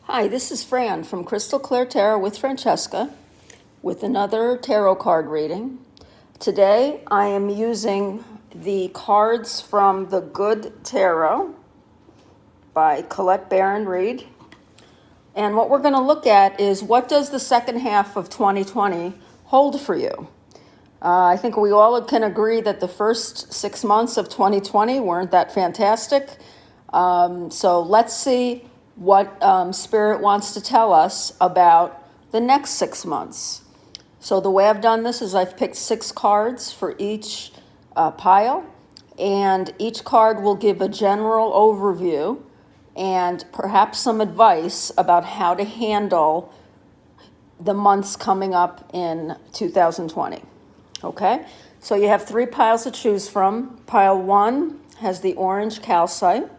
Hi, this is Fran from Crystal Clear Tarot with Francesca with another tarot card reading. Today I am using the cards from The Good Tarot by Colette Baron-Reid. And what we're going to look at is, what does the second half of 2020 hold for you? I think we all can agree that the first 6 months of 2020 weren't that fantastic. So let's see what Spirit wants to tell us about the next 6 months. So the way I've done this is I've picked 6 cards for each pile, and each card will give a general overview and perhaps some advice about how to handle the months coming up in 2020. Okay, so you have 3 piles to choose from. Pile 1 has the orange calcite.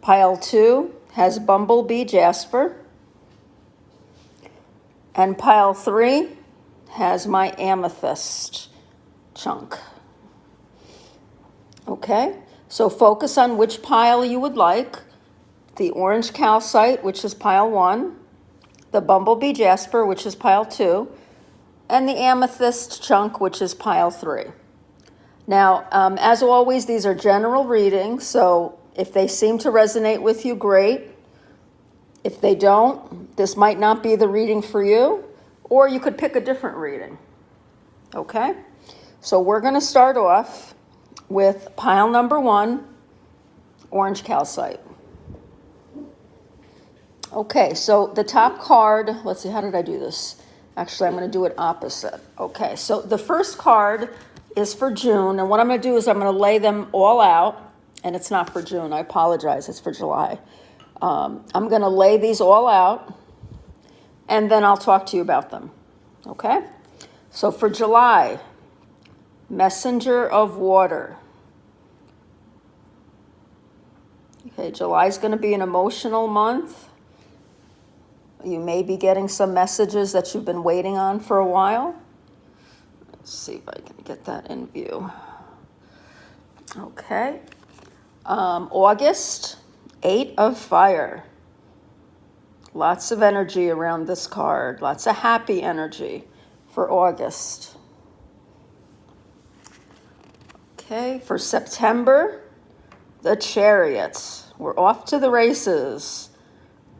Pile 2 has bumblebee jasper. And pile 3 has my amethyst chunk. Okay, so focus on which pile you would like. The orange calcite, which is pile 1, the bumblebee jasper, which is pile 2, and the amethyst chunk, which is pile 3. Now, as always, these are general readings, so if they seem to resonate with you, great. If they don't, this might not be the reading for you, or you could pick a different reading. Okay? So we're going to start off with pile number 1, orange calcite. Okay, so the top card, let's see, how did I do this? Actually, I'm going to do it opposite. Okay, so the first card is for June, and what I'm going to do is I'm going to lay them all out, and it's not for June, I apologize, it's for July. I'm going to lay these all out, and then I'll talk to you about them. Okay? So for July, Messenger of Water. Okay, July is going to be an emotional month. You may be getting some messages that you've been waiting on for a while. Let's see if I can get that in view. Okay. August, 8 of Fire. Lots of energy around this card. Lots of happy energy for August. Okay, for September, the Chariots. We're off to the races.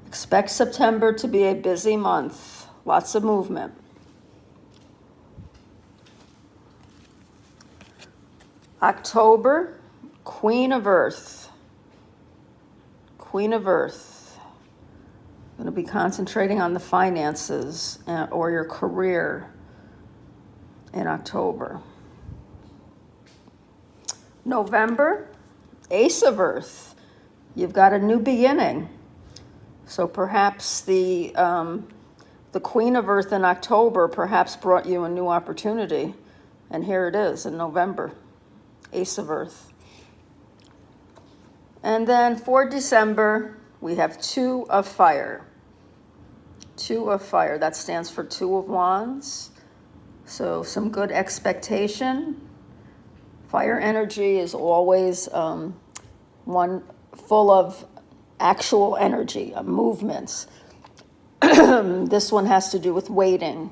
Expect September to be a busy month. Lots of movement. October, Queen of Earth. Queen of Earth. I'm going to be concentrating on the finances or your career in October. November, Ace of Earth. You've got a new beginning. So perhaps the Queen of Earth in October perhaps brought you a new opportunity. And here it is in November, Ace of Earth. And then for December, we have 2 of Fire. 2 of Fire, that stands for 2 of Wands. So some good expectation. Fire energy is always one full of actual energy, movements. This one has to do with waiting.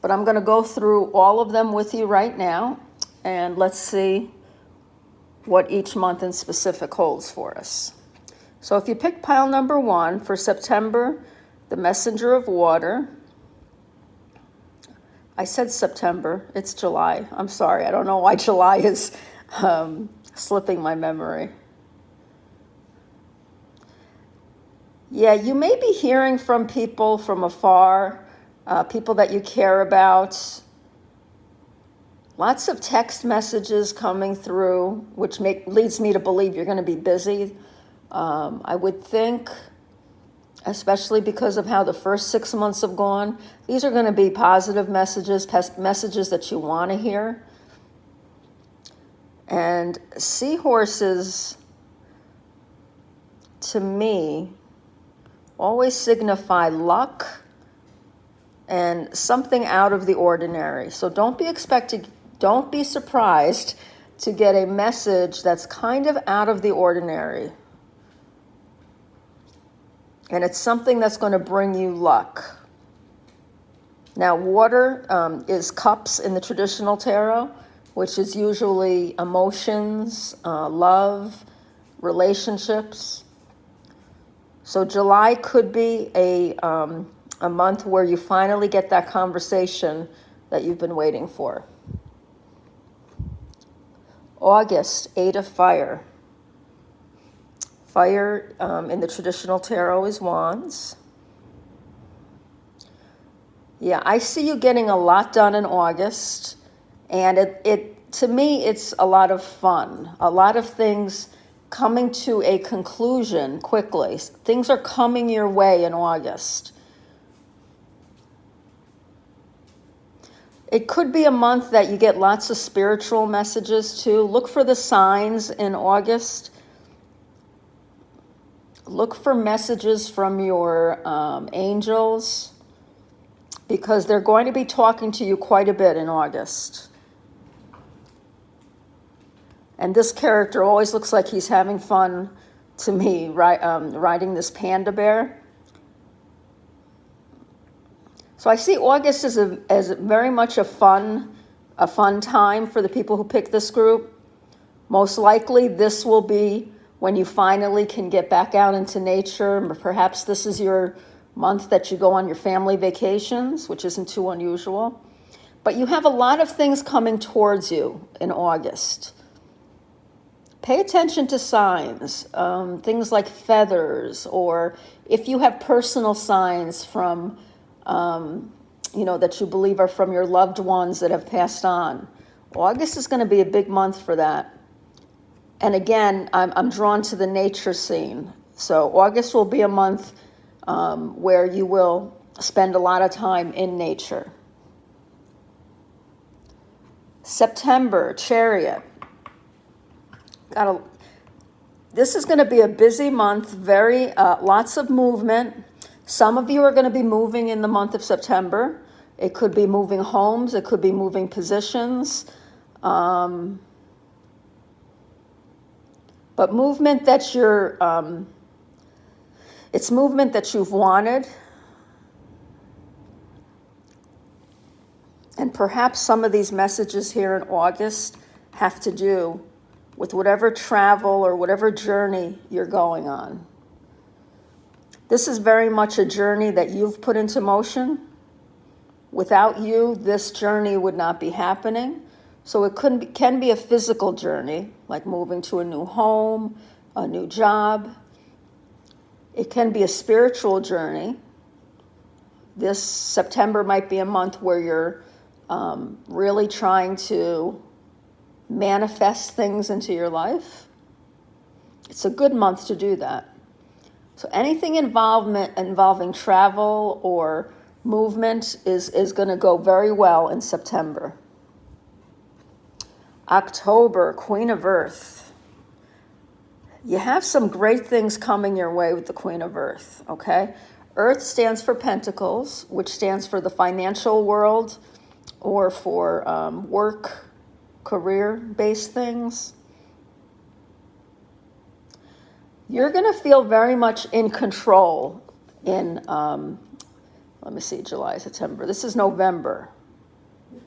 But I'm going to go through all of them with you right now, and let's see what each month in specific holds for us. So if you pick pile number 1 for September, the Messenger of Water. I said September, it's July. I'm sorry, I don't know why July is slipping my memory. Yeah, you may be hearing from people from afar, people that you care about. Lots of text messages coming through, which leads me to believe you're going to be busy. I would think, especially because of how the first 6 months have gone, these are going to be positive messages, messages that you want to hear. And seahorses, to me, always signify luck and something out of the ordinary. So don't be surprised to get a message that's kind of out of the ordinary. And it's something that's going to bring you luck. Now, water is cups in the traditional tarot, which is usually emotions, love, relationships. So July could be a month where you finally get that conversation that you've been waiting for. August, Eight of Fire. Fire in the traditional tarot is wands. Yeah, I see you getting a lot done in August, and it to me it's a lot of fun. A lot of things coming to a conclusion quickly. Things are coming your way in August. It could be a month that you get lots of spiritual messages too. Look for the signs in August. Look for messages from your angels, because they're going to be talking to you quite a bit in August. And this character always looks like he's having fun to me, riding this panda bear. So I see August as very much a fun time for the people who pick this group. Most likely this will be when you finally can get back out into nature. Perhaps this is your month that you go on your family vacations, which isn't too unusual. But you have a lot of things coming towards you in August. Pay attention to signs, things like feathers, or if you have personal signs from, that you believe are from your loved ones that have passed on. August is going to be a big month for that. And again, I'm drawn to the nature scene. So August will be a month where you will spend a lot of time in nature. September, Chariot. This is going to be a busy month, very lots of movement. Some of you are going to be moving in the month of September. It could be moving homes. It could be moving positions. But movement that it's movement that you've wanted. And perhaps some of these messages here in August have to do with whatever travel or whatever journey you're going on. This is very much a journey that you've put into motion. Without you, this journey would not be happening. So it can be a physical journey, like moving to a new home, a new job. It can be a spiritual journey. This September might be a month where you're really trying to manifest things into your life. It's a good month to do that. So anything involving travel or movement is going to go very well in September. October, Queen of Earth. You have some great things coming your way with the Queen of Earth, okay? Earth stands for Pentacles, which stands for the financial world or for work, career-based things. You're going to feel very much in control in, let me see, July, September. This is November.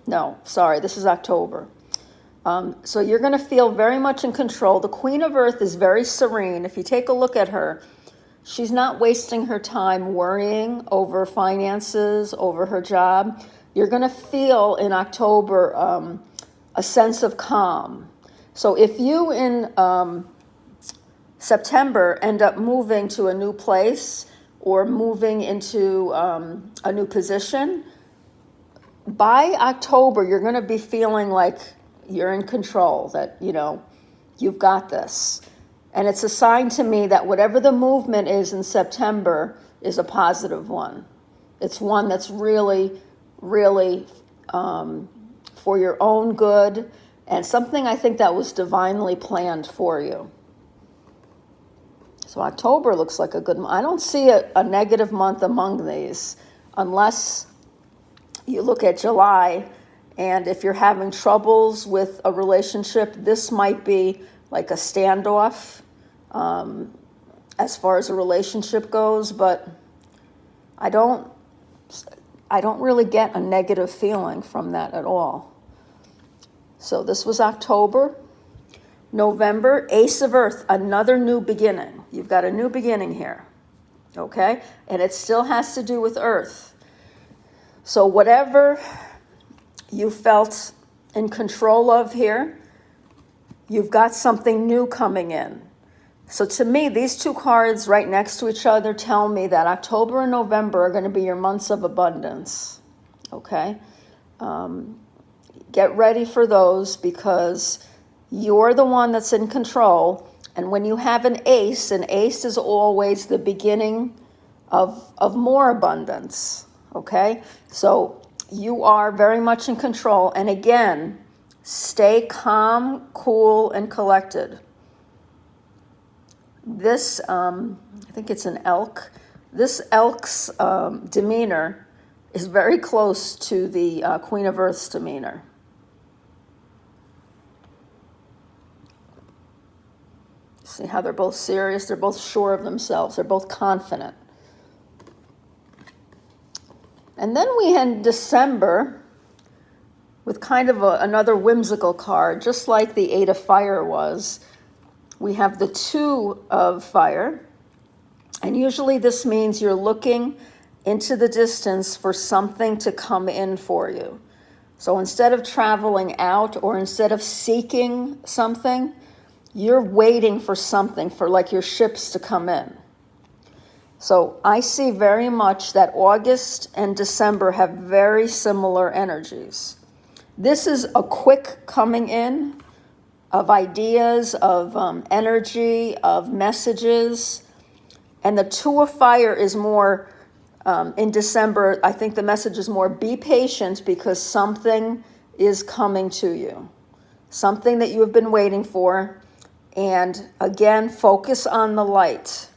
No, sorry, this is October. So you're going to feel very much in control. The Queen of Earth is very serene. If you take a look at her, she's not wasting her time worrying over finances, over her job. You're going to feel in October a sense of calm. So if you in September end up moving to a new place or moving into a new position, by October you're going to be feeling like you're in control, that, you've got this. And it's a sign to me that whatever the movement is in September is a positive one. It's one that's really, really for your own good, and something I think that was divinely planned for you. So October looks like a good month. I don't see a negative month among these, unless you look at July, and if you're having troubles with a relationship, this might be like a standoff. as far as a relationship goes, but I don't really get a negative feeling from that at all. So this was October. November, Ace of Earth, another new beginning. You've got a new beginning here, okay? And it still has to do with Earth. So whatever you felt in control of here, you've got something new coming in. So to me, these two cards right next to each other tell me that October and November are going to be your months of abundance, okay? Get ready for those because you're the one that's in control. And when you have an ace is always the beginning of more abundance, okay? So you are very much in control. And again, stay calm, cool, and collected. This, I think it's an elk. This elk's demeanor is very close to the Queen of Earth's demeanor. See how they're both serious? They're both sure of themselves. They're both confident. And then we end December with kind of another whimsical card, just like the Eight of Fire was. We have the Two of Fire. And usually this means you're looking into the distance for something to come in for you. So instead of traveling out or instead of seeking something, you're waiting for something, for like your ships to come in. So I see very much that August and December have very similar energies. This is a quick coming in of ideas, of energy, of messages. And the Two of Fire is more, in December, I think the message is more, be patient because something is coming to you. Something that you have been waiting for. And again, focus on the light.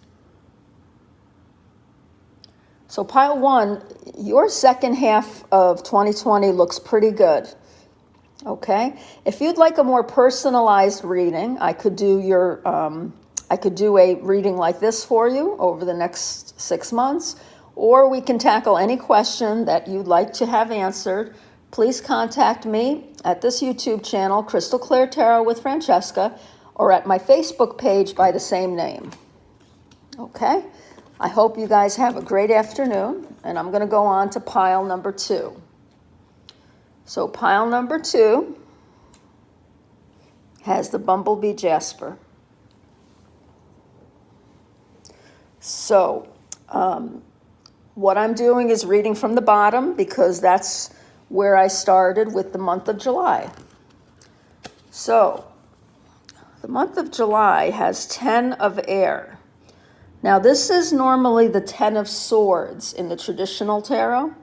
So pile one, your second half of 2020 looks pretty good. Okay? If you'd like a more personalized reading, I could do a reading like this for you over the next 6 months, or we can tackle any question that you'd like to have answered. Please contact me at this YouTube channel, Crystal Claire Tarot with Francesca, or at my Facebook page by the same name. Okay? I hope you guys have a great afternoon, and I'm going to go on to pile number 2. So pile number 2 has the Bumblebee Jasper. So what I'm doing is reading from the bottom because that's where I started with the month of July. So the month of July has 10 of air. Now this is normally the 10 of swords in the traditional tarot.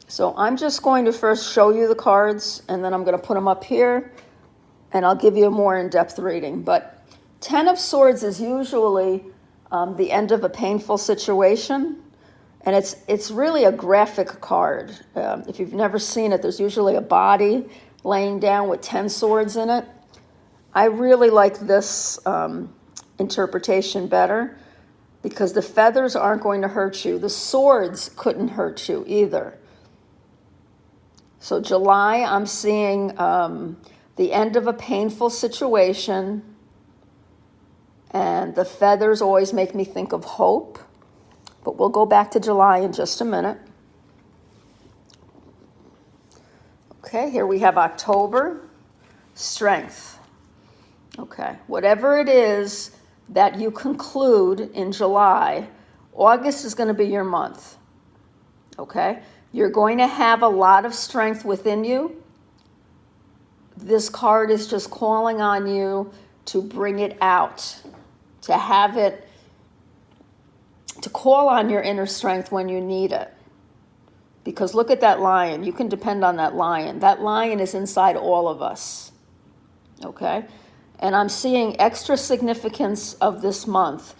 So I'm just going to first show you the cards and then I'm going to put them up here and I'll give you a more in-depth reading. But 10 of swords is usually the end of a painful situation. And it's really a graphic card. If you've never seen it, there's usually a body laying down with 10 swords in it. I really like this interpretation better because the feathers aren't going to hurt you. The swords couldn't hurt you either. So July, I'm seeing the end of a painful situation, and the feathers always make me think of hope. But we'll go back to July in just a minute. Okay, here we have October, strength. Okay, whatever it is that you conclude in July, August is going to be your month. Okay, you're going to have a lot of strength within you. This card is just calling on you to bring it out, to have it, to call on your inner strength when you need it. Because look at that lion. You can depend on that lion. That lion is inside all of us. Okay? And I'm seeing extra significance of this month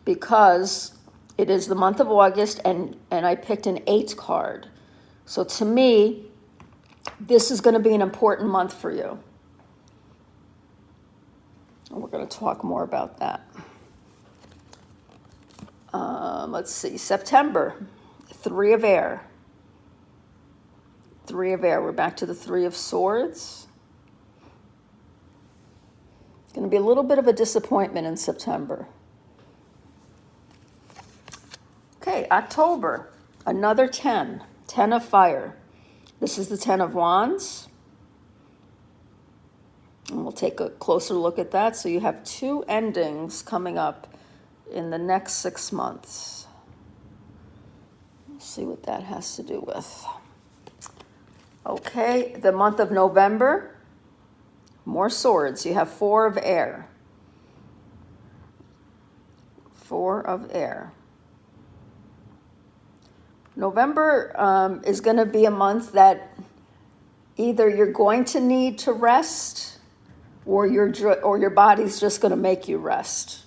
because it is the month of August and I picked an 8 card. So to me, this is going to be an important month for you. And we're going to talk more about that. Let's see, September, 3 of air. 3 of air, we're back to the 3 of swords. Going to be a little bit of a disappointment in September. Okay, October, another 10. 10 of fire. This is the 10 of wands. And we'll take a closer look at that. So you have 2 endings coming up in the next 6 months. Let's see what that has to do with. Okay, the month of November, more swords. You have 4 of air. 4 of air. November is going to be a month that either you're going to need to rest or your body's just going to make you rest.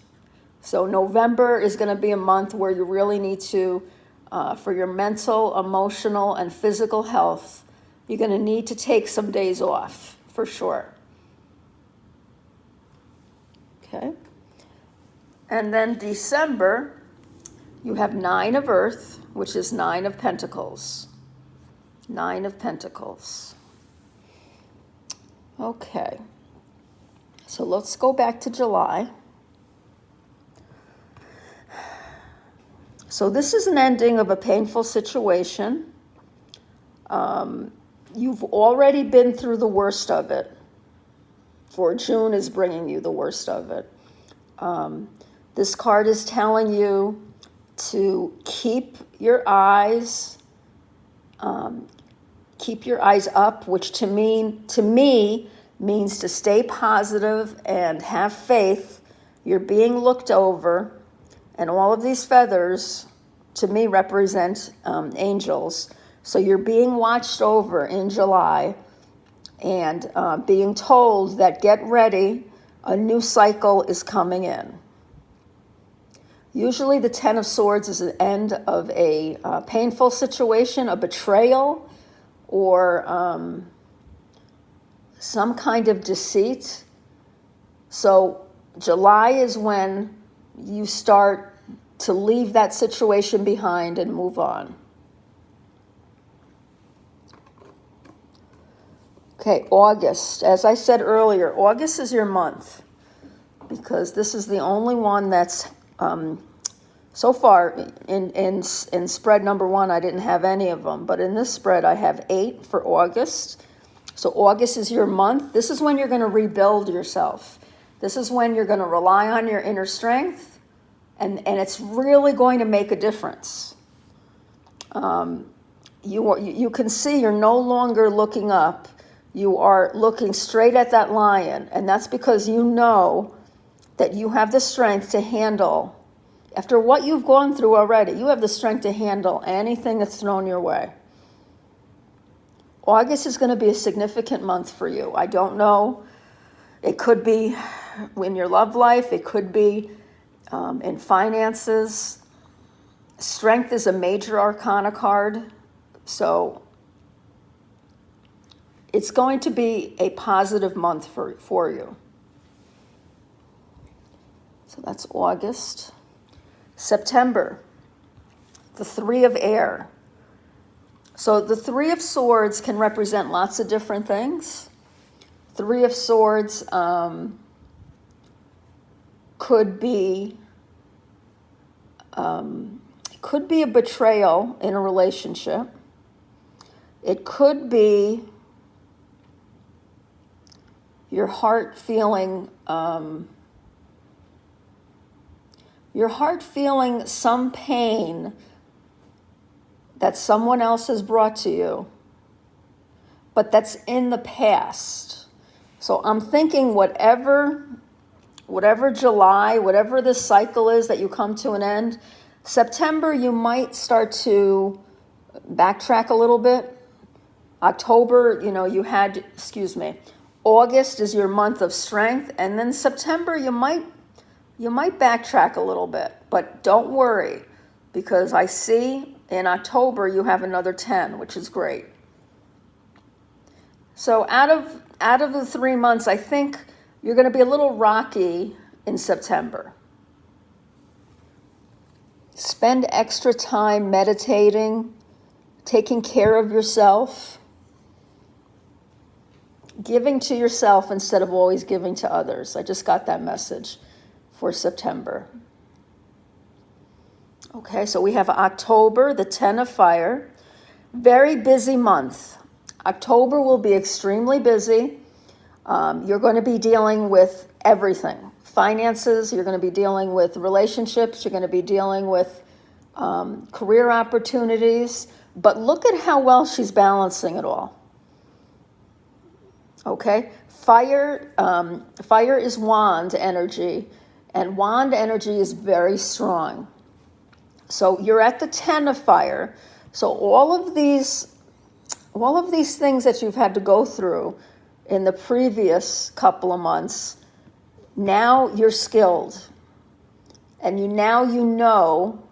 So November is going to be a month where you really need to, for your mental, emotional, and physical health, you're going to need to take some days off, for sure. Okay. And then December, you have 9 of earth, which is 9 of pentacles. 9 of pentacles. Okay. So let's go back to July. So this is an ending of a painful situation. You've already been through the worst of it. For June is bringing you the worst of it. This card is telling you to keep your eyes up, which to me means to stay positive and have faith. You're being looked over, and all of these feathers to me represent angels. So you're being watched over in July and being told that get ready, a new cycle is coming in. Usually the 10 of swords is the end of a painful situation, a betrayal, or some kind of deceit. So July is when you start to leave that situation behind and move on. Okay, August. As I said earlier, August is your month because this is the only one that's so far in spread number 1, I didn't have any of them, but in this spread I have 8 for August. So August is your month. This is when you're going to rebuild yourself. This is when you're going to rely on your inner strength, and it's really going to make a difference. You can see you're no longer looking up. You are looking straight at that lion, and that's because you know that you have the strength to handle, after what you've gone through already, you have the strength to handle anything that's thrown your way. August is going to be a significant month for you. I don't know. It could be in your love life. It could be in finances. Strength is a major arcana card. So it's going to be a positive month for you. So that's August. September, the 3 of air. So the 3 of swords can represent lots of different things. 3 of swords could be a betrayal in a relationship. It could be your heart feeling some pain that someone else has brought to you, but that's in the past. So I'm thinking whatever July, whatever this cycle is that you come to an end, September you might start to backtrack a little bit. October, August is your month of strength, and then September you might backtrack a little bit, but don't worry, because I see in October you have another 10, which is great. So out of the 3 months, I think You're going to be a little rocky in September. Spend extra time meditating, taking care of yourself, giving to yourself instead of always giving to others. I just got that message for September. Okay, so we have October, the 10 of fire. Very busy month. October will be extremely busy. You're going to be dealing with everything. Finances, you're going to be dealing with relationships, you're going to be dealing with career opportunities. But look at how well she's balancing it all. Okay, fire is wand energy, and wand energy is very strong. So you're at the 10 of fire. So all of these things that you've had to go through in the previous couple of months, now you're skilled. And you know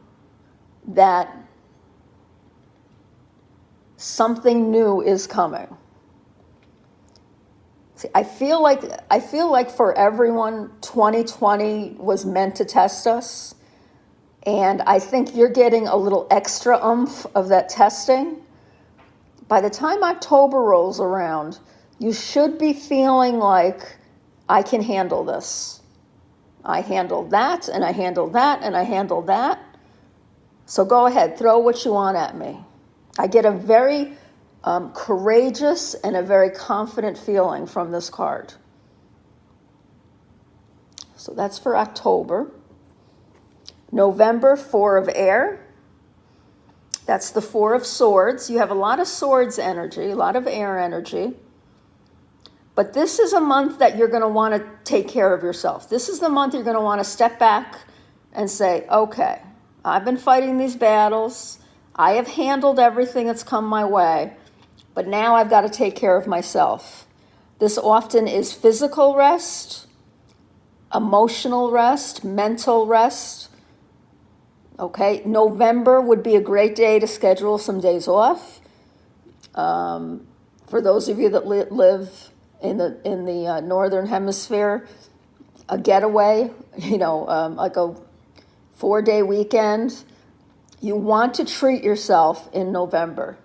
that something new is coming. See, I feel like for everyone, 2020 was meant to test us. And I think you're getting a little extra oomph of that testing. By the time October rolls around, you should be feeling like, I can handle this. I handled that, and I handled that, and I handled that. So go ahead, throw what you want at me. I get a very courageous and a very confident feeling from this card. So that's for October. November, 4 of air. That's the 4 of swords. You have a lot of swords energy, a lot of air energy. But this is a month that you're going to want to take care of yourself. This is the month you're going to want to step back and say, okay, I've been fighting these battles. I have handled everything that's come my way. But now I've got to take care of myself. This often is physical rest, emotional rest, mental rest. Okay, November would be a great day to schedule some days off. For those of you that live in the northern hemisphere, a getaway, like a 4-day weekend. You want to treat yourself in November.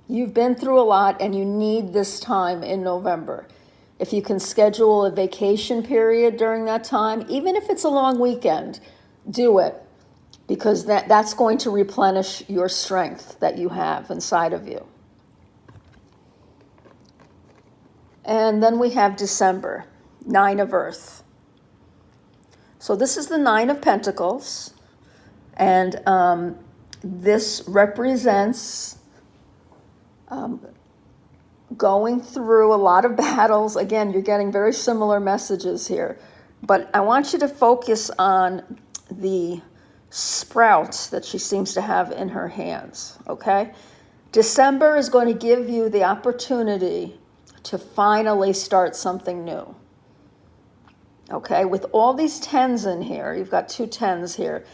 You've been through a lot and you need this time in November. If you can schedule a vacation period during that time, even if it's a long weekend, do it. Because that's going to replenish your strength that you have inside of you. And then we have December, 9 of earth. So this is the 9 of pentacles. And this represents going through a lot of battles. Again, you're getting very similar messages here. But I want you to focus on the sprouts that she seems to have in her hands, okay? December is going to give you the opportunity to finally start something new, okay? With all these 10s in here, you've got 2 10s here.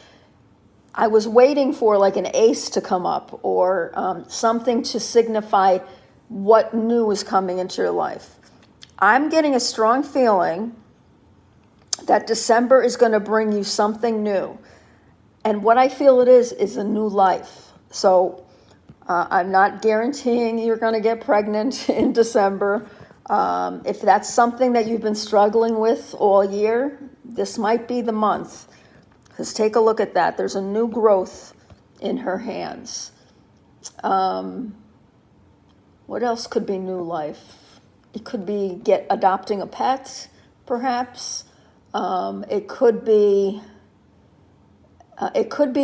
I was waiting for like an ace to come up or something to signify what new is coming into your life. I'm getting a strong feeling that December is going to bring you something new. And what I feel it is a new life. So I'm not guaranteeing you're going to get pregnant in December. If that's something that you've been struggling with all year, this might be the month. Because take a look at that. There's a new growth in her hands. What else could be new life? It could be adopting a pet, perhaps. It could be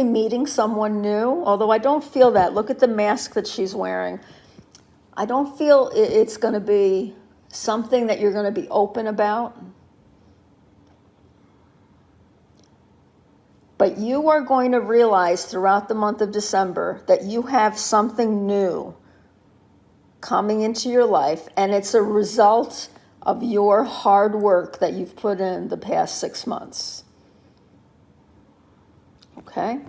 meeting someone new, although I don't feel that. Look at the mask that she's wearing. I don't feel it's going to be something that you're going to be open about. But you are going to realize throughout the month of December that you have something new coming into your life, and it's a result of your hard work that you've put in the past 6 months. Okay?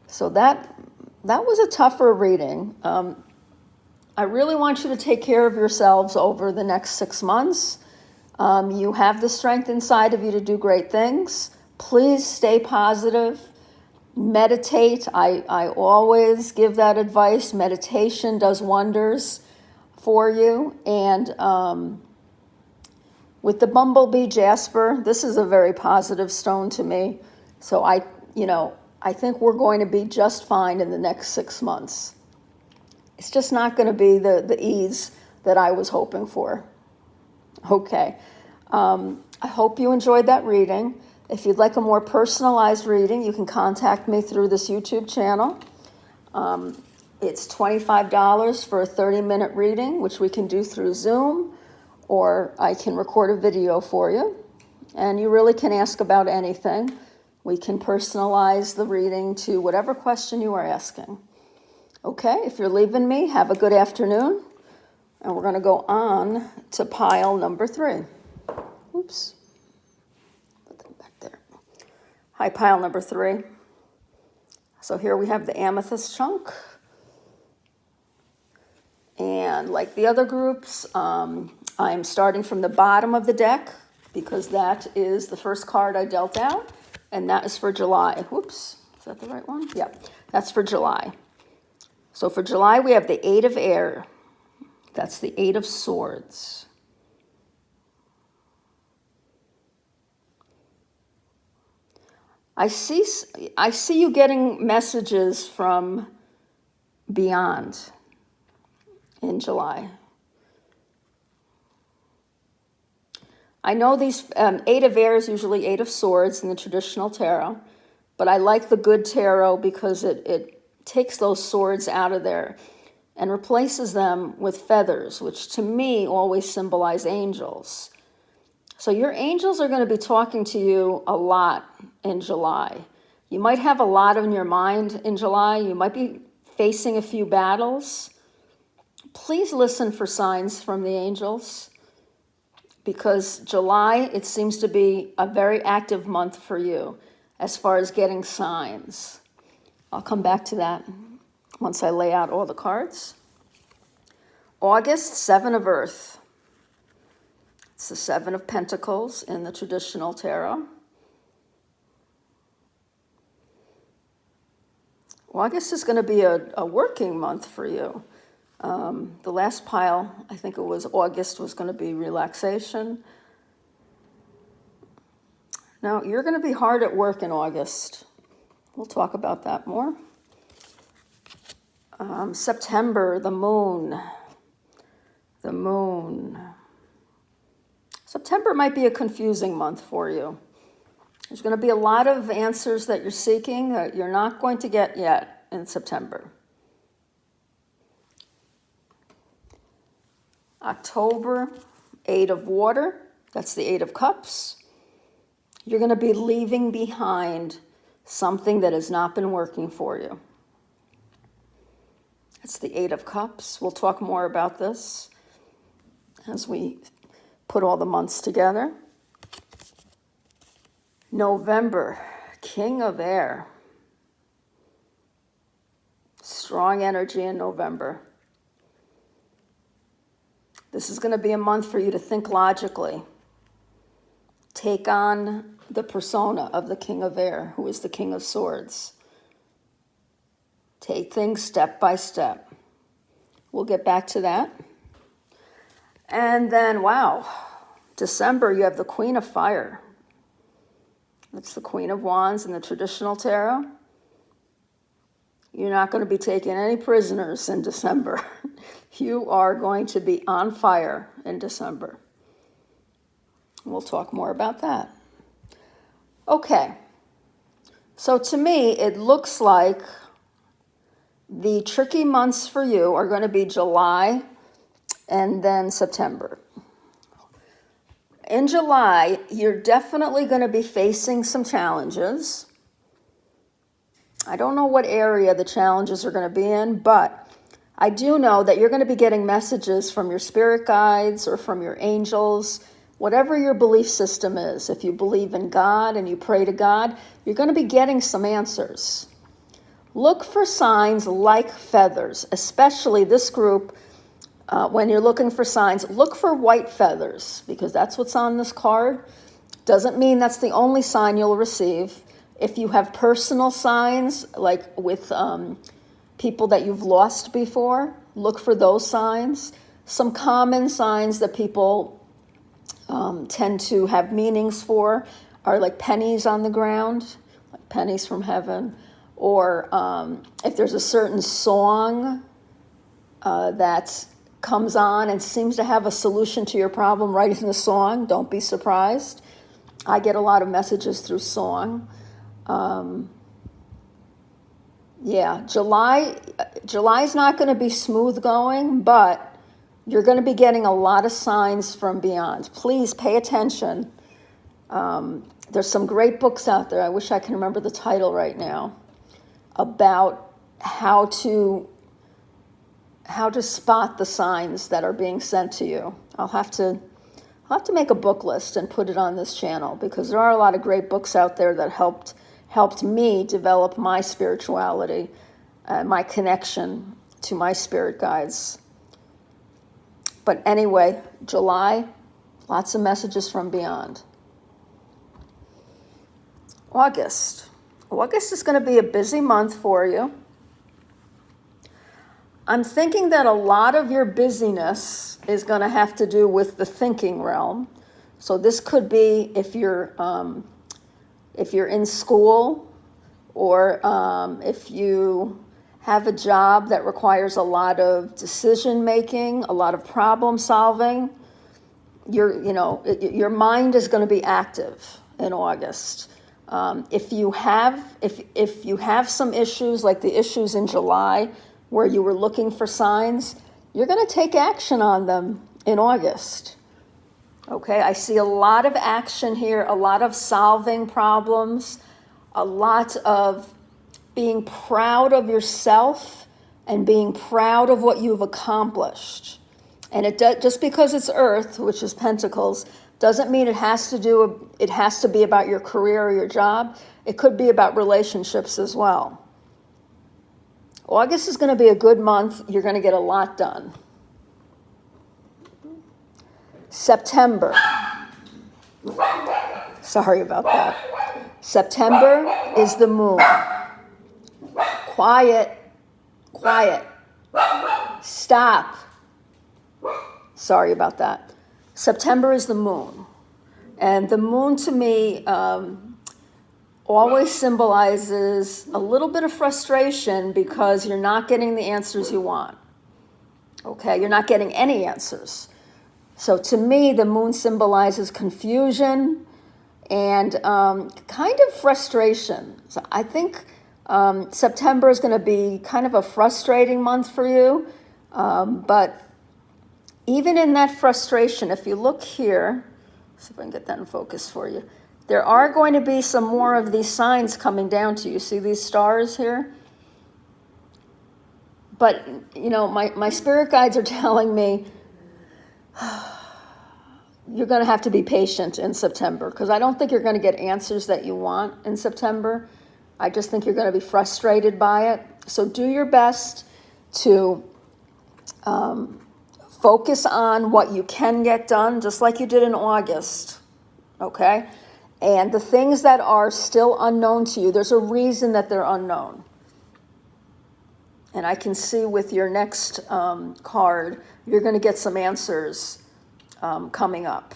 So that was a tougher reading. I really want you to take care of yourselves over the next 6 months. You have the strength inside of you to do great things. Please stay positive. Meditate. I always give that advice. Meditation does wonders for you. And with the bumblebee jasper, this is a very positive stone to me. So I think we're going to be just fine in the next 6 months. It's just not going to be the ease that I was hoping for. Okay. I hope you enjoyed that reading. If you'd like a more personalized reading, you can contact me through this YouTube channel. It's $25 for a 30-minute reading, which we can do through Zoom, or I can record a video for you. And you really can ask about anything. We can personalize the reading to whatever question you are asking. Okay, if you're leaving me, have a good afternoon. And we're going to go on to pile number 3. Oops. Put them back there. Hi, pile number 3. So here we have the amethyst chunk. And like the other groups, I'm starting from the bottom of the deck because that is the first card I dealt out. And that is for July. Whoops. Is that the right one? Yeah, that's for July. So for July, we have the 8 of Air. That's the 8 of Swords. I see you getting messages from beyond in July. I know these 8 of Air is usually 8 of Swords in the traditional tarot, but I like the good tarot because it takes those swords out of there and replaces them with feathers, which to me always symbolize angels. So your angels are going to be talking to you a lot in July. You might have a lot on your mind in July. You might be facing a few battles. Please listen for signs from the angels, because July, it seems to be a very active month for you as far as getting signs. I'll come back to that once I lay out all the cards. August, 7 of Earth. It's the 7 of Pentacles in the traditional tarot. August is going to be a working month for you. The last pile, I think it was August, was going to be relaxation. Now, you're going to be hard at work in August. We'll talk about that more. September, the moon. The moon. September might be a confusing month for you. There's going to be a lot of answers that you're seeking that you're not going to get yet in September. October, 8 of Water. That's the 8 of Cups. You're going to be leaving behind something that has not been working for you. It's the 8 of Cups. We'll talk more about this as we put all the months together. November, King of Air. Strong energy in November. This is going to be a month for you to think logically. Take on the persona of the King of Air, who is the King of Swords. Take things step by step. We'll get back to that. And then, wow, December, you have the Queen of Fire. That's the Queen of Wands in the traditional tarot. You're not going to be taking any prisoners in December. You are going to be on fire in December. We'll talk more about that. Okay. So to me, it looks like the tricky months for you are going to be July and then September. In July, you're definitely going to be facing some challenges. I don't know what area the challenges are going to be in, but I do know that you're going to be getting messages from your spirit guides or from your angels, whatever your belief system is. If you believe in God and you pray to God, you're going to be getting some answers. Look for signs like feathers, especially this group. When you're looking for signs, look for white feathers because that's what's on this card. Doesn't mean that's the only sign you'll receive. If you have personal signs, like with people that you've lost before, look for those signs. Some common signs that people tend to have meanings for are like pennies on the ground, like pennies from heaven, or if there's a certain song that comes on and seems to have a solution to your problem right in the song, don't be surprised. I get a lot of messages through song. July's not going to be smooth going, but you're going to be getting a lot of signs from beyond. Please pay attention. There's some great books out there. I wish I can remember the title right now about how to spot the signs that are being sent to you. I'll have to make a book list and put it on this channel because there are a lot of great books out there that helped me develop my spirituality, my connection to my spirit guides. But anyway, July, lots of messages from beyond. August is going to be a busy month for you. I'm thinking that a lot of your busyness is going to have to do with the thinking realm. So this could be if you're in school, or if you have a job that requires a lot of decision making, a lot of problem solving. Your mind is going to be active in August. If you have some issues like the issues in July, where you were looking for signs, you're going to take action on them in August. Okay, I see a lot of action here, a lot of solving problems, a lot of being proud of yourself and being proud of what you've accomplished. And just because it's Earth, which is Pentacles, doesn't mean it has to be about your career or your job. It could be about relationships as well. August is going to be a good month. You're going to get a lot done. September. Sorry about that. September is the moon. Quiet. Stop. Sorry about that. September is the moon. And the moon to me always symbolizes a little bit of frustration because you're not getting the answers you want. Okay, you're not getting any answers. So to me, the moon symbolizes confusion and kind of frustration. So I think September is going to be kind of a frustrating month for you. But even in that frustration, if you look here, see if I can get that in focus for you. There are going to be some more of these signs coming down to you. See these stars here? But, my spirit guides are telling me you're going to have to be patient in September because I don't think you're going to get answers that you want in September. I just think you're going to be frustrated by it. So do your best to focus on what you can get done, just like you did in August, okay? And the things that are still unknown to you, there's a reason that they're unknown. And I can see with your next card, you're going to get some answers coming up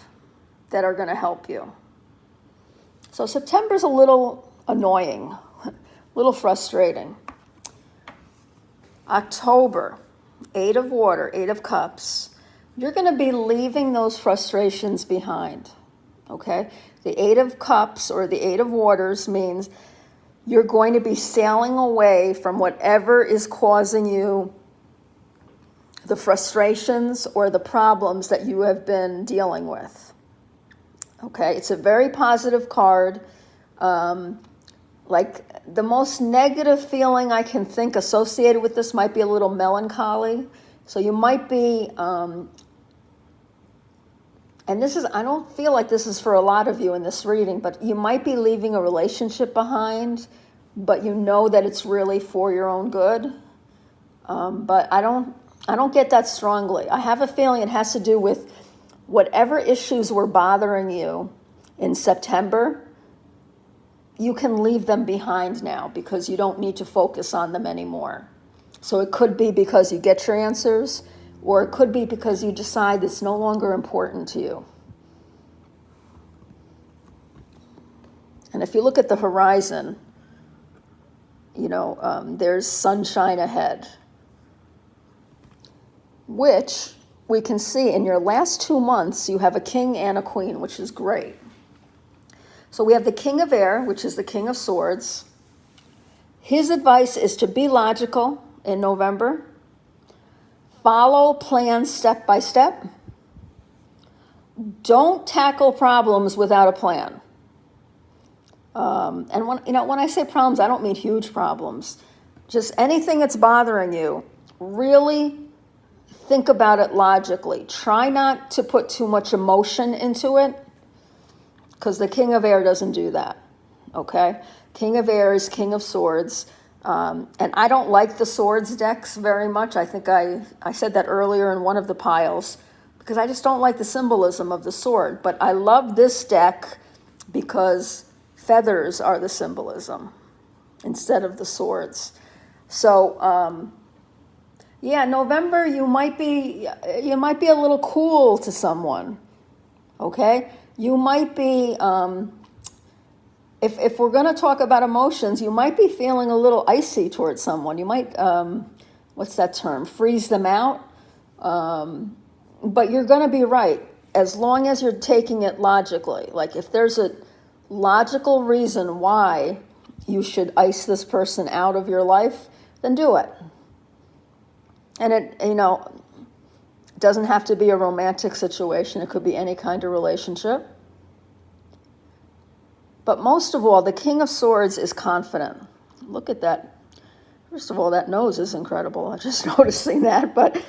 that are going to help you. So September's a little annoying, a little frustrating. October, 8 of water, 8 of cups. You're going to be leaving those frustrations behind, okay? The 8 of cups or the 8 of waters means you're going to be sailing away from whatever is causing you the frustrations or the problems that you have been dealing with. Okay, it's a very positive card. Like the most negative feeling I can think associated with this might be a little melancholy. So you might be, and I don't feel like this is for a lot of you in this reading, but you might be leaving a relationship behind, but you know that it's really for your own good. But I I don't get that strongly. I have a feeling it has to do with whatever issues were bothering you in September, you can leave them behind now because you don't need to focus on them anymore. So it could be because you get your answers, or it could be because you decide it's no longer important to you. And if you look at the horizon, there's sunshine ahead, which we can see in your last 2 months, you have a king and a queen, which is great. So we have the king of air, which is the king of swords. His advice is to be logical in November, follow plans step by step, don't tackle problems without a plan. And when I say problems, I don't mean huge problems. Just anything that's bothering you, really think about it logically. Try not to put too much emotion into it, because the king of air doesn't do that, okay? King of air is king of swords. And I don't like the swords decks very much. I think I said that earlier in one of the piles, because I just don't like the symbolism of the sword. But I love this deck because feathers are the symbolism instead of the swords. So, November, you might be a little cool to someone, okay? You might be, if we're going to talk about emotions, you might be feeling a little icy towards someone. You might, what's that term? Freeze them out. But you're going to be right as long as you're taking it logically. Like if there's a logical reason why you should ice this person out of your life, then do it. And it doesn't have to be a romantic situation. It could be any kind of relationship. But most of all, the King of Swords is confident. Look at that. First of all, that nose is incredible. I'm just noticing that. But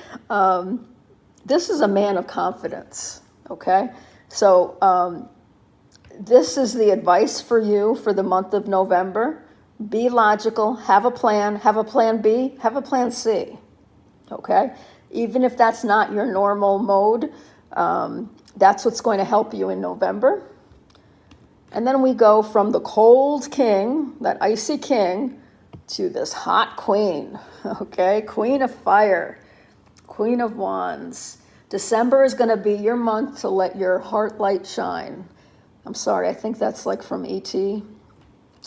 this is a man of confidence, okay? So this is the advice for you for the month of November. Be logical, have a plan B, have a plan C, okay? Even if that's not your normal mode, that's what's going to help you in November. And then we go from the cold king, that icy king, to this hot queen, okay? Queen of fire, queen of wands. December is going to be your month to let your heart light shine. I'm sorry, I think that's like from E.T.,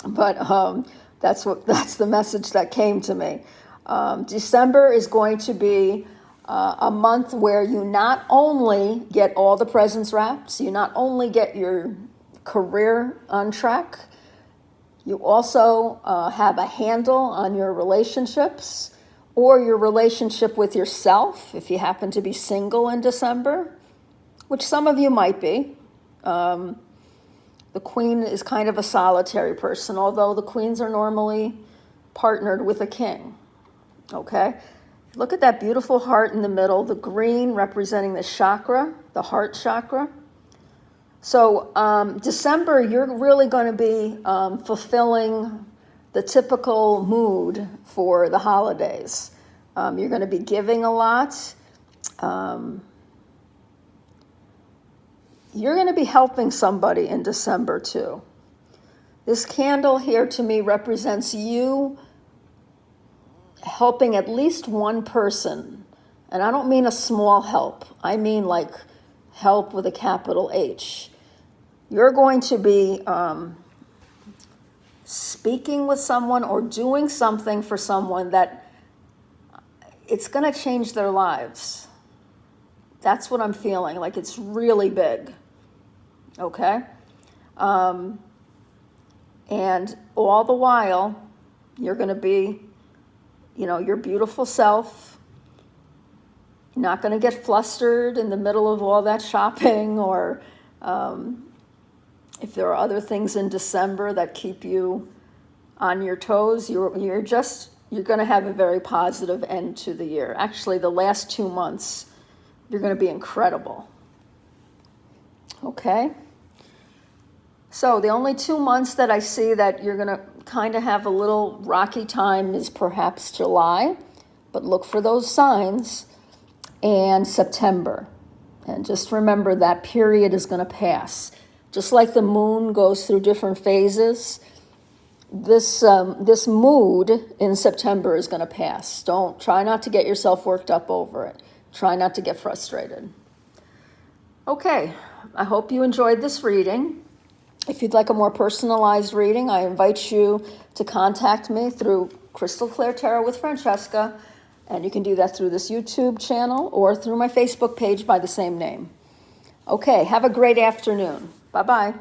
but that's the message that came to me. December is going to be a month where you not only get all the presents wrapped, you not only get your career on track, you also have a handle on your relationships or your relationship with yourself if you happen to be single in December, which some of you might be. The queen is kind of a solitary person, although the queens are normally partnered with a king, okay? Look at that beautiful heart in the middle, the green representing the chakra, the heart chakra. So December, you're really going to be fulfilling the typical mood for the holidays. You're going to be giving a lot. You're going to be helping somebody in December too. This candle here to me represents you helping at least one person. And I don't mean a small help. I mean like help with a capital H. You're going to be speaking with someone or doing something for someone that it's going to change their lives. That's what I'm feeling, like it's really big, okay? And all the while, you're going to be, your beautiful self. You're not going to get flustered in the middle of all that shopping, or if there are other things in December that keep you on your toes, you're going to have a very positive end to the year. Actually, the last 2 months, you're going to be incredible. Okay? So the only 2 months that I see that you're going to kind of have a little rocky time is perhaps July, but look for those signs. and September. And just remember that period is going to pass. Just like the moon goes through different phases, this mood in September is going to pass. Try not to get yourself worked up over it. Try not to get frustrated. Okay, I hope you enjoyed this reading. If you'd like a more personalized reading, I invite you to contact me through Crystal Clear Tarot with Francesca, and you can do that through this YouTube channel or through my Facebook page by the same name. Okay, have a great afternoon. Bye-bye.